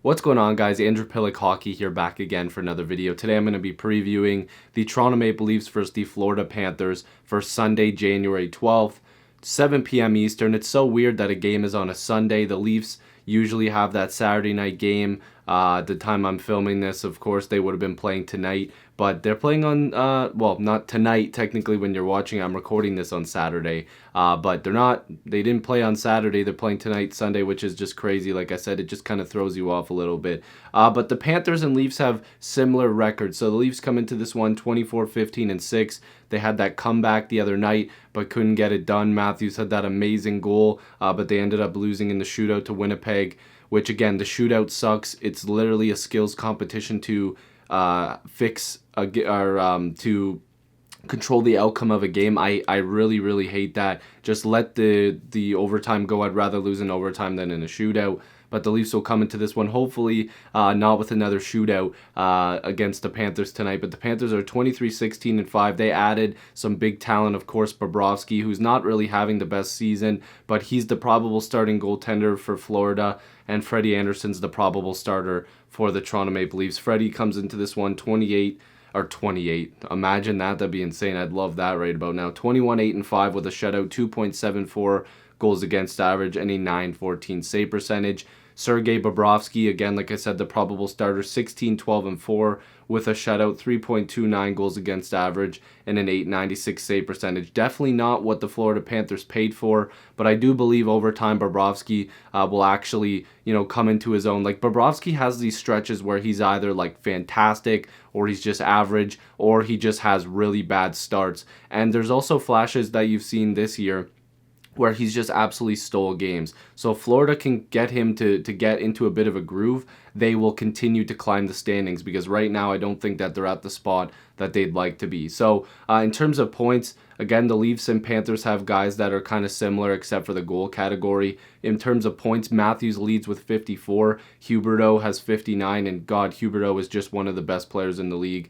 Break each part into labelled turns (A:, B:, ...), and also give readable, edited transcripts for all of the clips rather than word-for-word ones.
A: What's going on, guys? Andrew Piluk Hockey here, back again for another video. Today I'm going to be previewing the Toronto Maple Leafs versus the Florida Panthers for Sunday, January 12th, 7 p.m. Eastern. It's so weird that a game is on a Sunday. The Leafs usually have that Saturday night game. At the time I'm filming this, of course, they would have been playing tonight, but they're playing on, well, not tonight, technically, when you're watching. I'm recording this on Saturday, but they didn't play on Saturday. They're playing tonight, Sunday, which is just crazy. Like I said, it just kind of throws you off a little bit. But the Panthers and Leafs have similar records. So the Leafs come into this one 24-15-6. They had that comeback the other night, but couldn't get it done. Matthews had that amazing goal, but they ended up losing in the shootout to Winnipeg, which, again, the shootout sucks. It's literally a skills competition to to control the outcome of a game. I really hate that. Just let the overtime go. I'd rather lose in overtime than in a shootout. But the Leafs will come into this one, hopefully not with another shootout against the Panthers tonight. But the Panthers are 23-16-5. They added some big talent, of course, Bobrovsky, who's not really having the best season, but he's the probable starting goaltender for Florida, and Freddie Anderson's the probable starter for the Toronto Maple Leafs. Freddie comes into this one 28. Imagine that. That'd be insane. I'd love that right about now. 21-8-5 with a shutout, 2.74 goals against average, and a .914 save percentage. Sergei Bobrovsky, again, like I said, the probable starter, 16-12-4 with a shutout, 3.29 goals against average, and an .896 save percentage. Definitely not what the Florida Panthers paid for, but I do believe over time Bobrovsky will actually, come into his own. Like, Bobrovsky has these stretches where he's either like fantastic, or he's just average, or he just has really bad starts. And there's also flashes that you've seen this year where he's just absolutely stole games. So if Florida can get him to get into a bit of a groove, they will continue to climb the standings, because right now I don't think that they're at the spot that they'd like to be. So in terms of points, again, the Leafs and Panthers have guys that are kind of similar except for the goal category. In terms of points, Matthews leads with 54, Huberdeau has 59, and God, Huberdeau is just one of the best players in the league.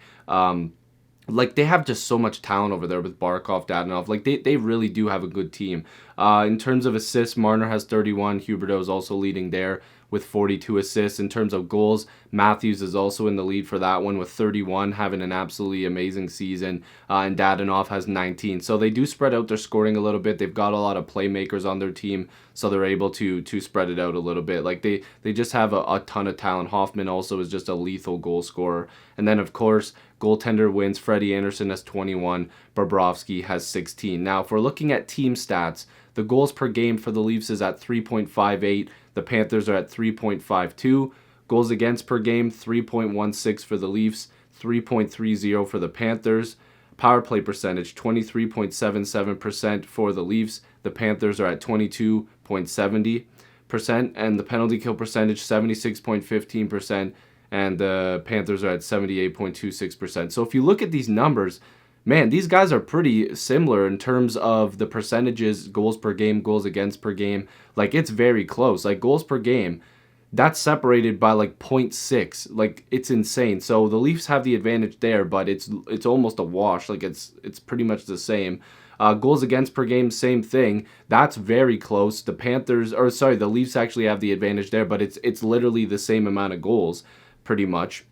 A: Like, they have just so much talent over there with Barkov, Dadonov. Like, they really do have a good team. In terms of assists, Marner has 31. Huberdeau is also leading there with 42 assists. In terms of goals, Matthews is also in the lead for that one with 31, having an absolutely amazing season. And Dadonov has 19. So they do spread out their scoring a little bit. They've got a lot of playmakers on their team, so they're able to spread it out a little bit. Like, they just have a ton of talent. Hoffman also is just a lethal goal scorer. And then, of course, goaltender wins. Freddie Anderson has 21. Bobrovsky has 16. Now, if we're looking at team stats, the goals per game for the Leafs is at 3.58. The Panthers are at 3.52. Goals against per game, 3.16 for the Leafs, 3.30 for the Panthers. Power play percentage, 23.77% for the Leafs. The Panthers are at 22.70%. And the penalty kill percentage, 76.15%. And the Panthers are at 78.26%. So if you look at these numbers, man, these guys are pretty similar in terms of the percentages, goals per game, goals against per game. Like, it's very close. Like, goals per game, that's separated by like 0.6. Like, it's insane. So the Leafs have the advantage there, but it's almost a wash. Like, it's pretty much the same. Goals against per game, same thing. That's very close. The Leafs actually have the advantage there, but it's literally the same amount of goals, pretty much.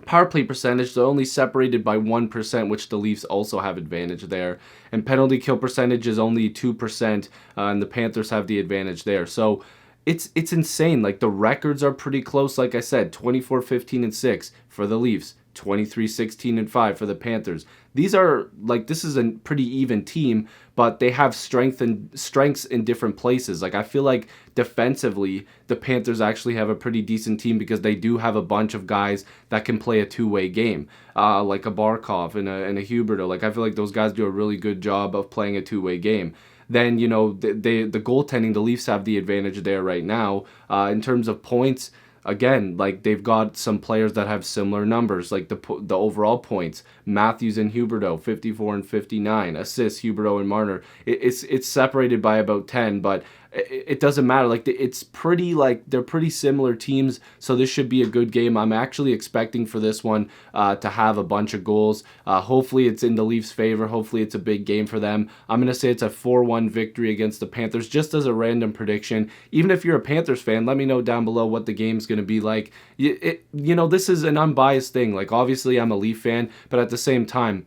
A: Power play percentage, they're only separated by 1%, which the Leafs also have advantage there. And penalty kill percentage is only 2%, and the Panthers have the advantage there. So it's insane. Like, the records are pretty close. Like I said, 24-15-6 for the Leafs, 23-16-5 for the Panthers. These are, like, this is a pretty even team, but they have strengths in different places. Like, I feel like defensively, the Panthers actually have a pretty decent team, because they do have a bunch of guys that can play a two-way game, like a Barkov and a Huberdeau. Like, I feel like those guys do a really good job of playing a two-way game. Then, the goaltending, the Leafs have the advantage there right now. In terms of points, again, like, they've got some players that have similar numbers, like the overall points. Matthews and Huberdeau, 54 and 59. Assists, Huberdeau and Marner. It's separated by about 10, but it doesn't matter. Like it's pretty, like they're pretty similar teams, so this should be a good game. I'm actually expecting for this one to have a bunch of goals. Hopefully it's in the Leafs' favor. Hopefully it's a big game for them. I'm gonna say it's a 4-1 victory against the Panthers, just as a random prediction. Even if you're a Panthers fan, let me know down below what the game's gonna be like. This is an unbiased thing. Like obviously I'm a Leaf fan, but at the same time,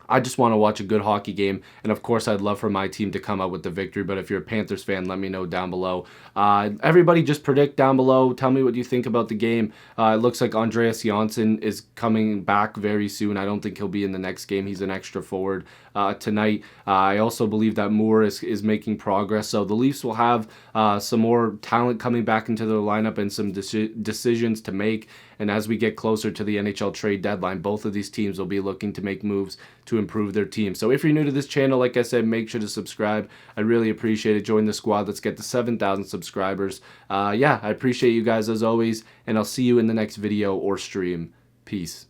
A: I just want to watch a good hockey game, and of course, I'd love for my team to come out with the victory. But if you're a Panthers fan, let me know down below. Everybody, just predict down below. Tell me what you think about the game. It looks like Andreas Janssen is coming back very soon. I don't think he'll be in the next game. He's an extra forward tonight. I also believe that Moore is making progress. So the Leafs will have some more talent coming back into their lineup and some decisions to make. And as we get closer to the NHL trade deadline, both of these teams will be looking to make moves to improve their team. So if you're new to this channel, like I said, make sure to subscribe. I really appreciate it. Join the squad. Let's get to 7,000 subscribers. I appreciate you guys as always, and I'll see you in the next video or stream. Peace.